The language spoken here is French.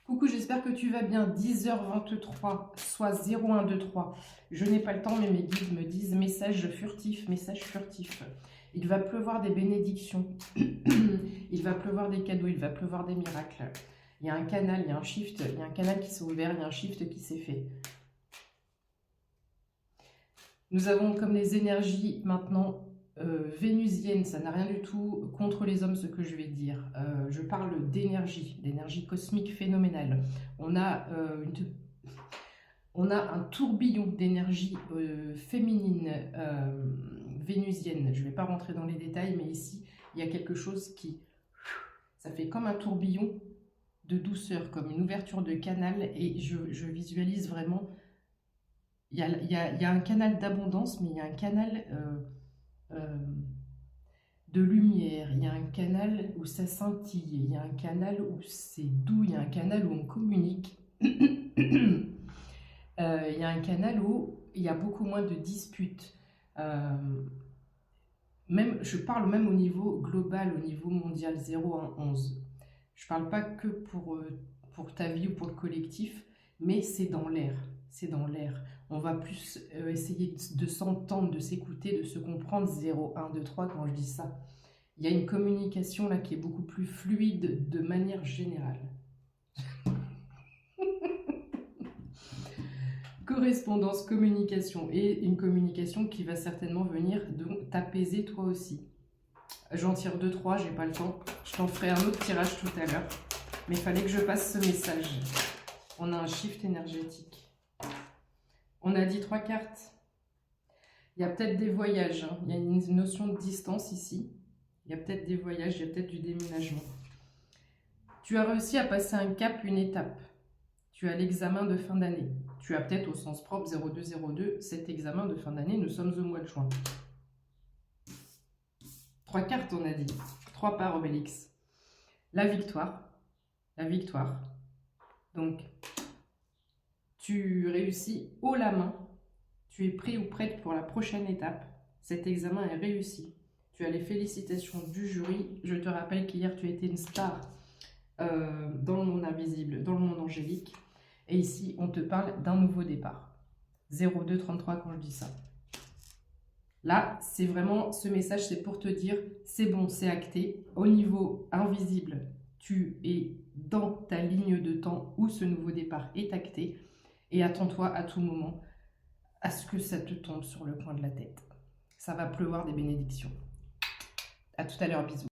Coucou, j'espère que tu vas bien. 10h23, soit 0123. Je n'ai pas le temps, mais mes guides me disent message furtif, message furtif. Il va pleuvoir des bénédictions. Il va pleuvoir des cadeaux, il va pleuvoir des miracles. Il y a un canal, il y a un shift, il y a un canal qui s'est ouvert, il y a un shift qui s'est fait. Nous avons comme les énergies maintenant vénusiennes, ça n'a rien du tout contre les hommes ce que je vais dire. Je parle d'énergie cosmique phénoménale. On a un tourbillon d'énergie féminine vénusienne. Je ne vais pas rentrer dans les détails, mais ici, il y a quelque chose qui... Ça fait comme un tourbillon de douceur, comme une ouverture de canal, et je visualise vraiment... Il y a un canal d'abondance, mais il y a un canal de lumière, il y a un canal où ça scintille, il y a un canal où c'est doux, il y a un canal où on communique. Il y a un canal où il y a beaucoup moins de disputes. Je parle même au niveau global, au niveau mondial, 0 à 11. Je ne parle pas que pour ta vie ou pour le collectif, mais c'est dans l'air. C'est dans l'air. On va plus essayer de s'entendre, de s'écouter, de se comprendre. 0, 1, 2, 3 quand je dis ça. Il y a une communication là qui est beaucoup plus fluide de manière générale. Correspondance, communication, et une communication qui va certainement venir t'apaiser toi aussi. J'en tire 2, 3, j'ai pas le temps. Je t'en ferai un autre tirage tout à l'heure. Mais il fallait que je passe ce message. On a un shift énergétique. On a dit 3 cartes. Il y a peut-être des voyages. Hein. Il y a une notion de distance ici. Il y a peut-être des voyages, il y a peut-être du déménagement. Tu as réussi à passer un cap, une étape. Tu as l'examen de fin d'année. Tu as peut-être au sens propre 0202 cet examen de fin d'année. Nous sommes au mois de juin. 3 cartes, on a dit. 3 par Obélix. La victoire. La victoire. Donc, tu réussis haut la main. Tu es prêt ou prête pour la prochaine étape. Cet examen est réussi. Tu as les félicitations du jury. Je te rappelle qu'hier, tu étais une star dans le monde invisible, dans le monde angélique. Et ici, on te parle d'un nouveau départ. 0233 quand je dis ça. Là, c'est vraiment, ce message, c'est pour te dire, c'est bon, c'est acté. Au niveau invisible, tu es dans ta ligne de temps où ce nouveau départ est acté. Et attends-toi à tout moment à ce que ça te tombe sur le coin de la tête. Ça va pleuvoir des bénédictions. À tout à l'heure, bisous.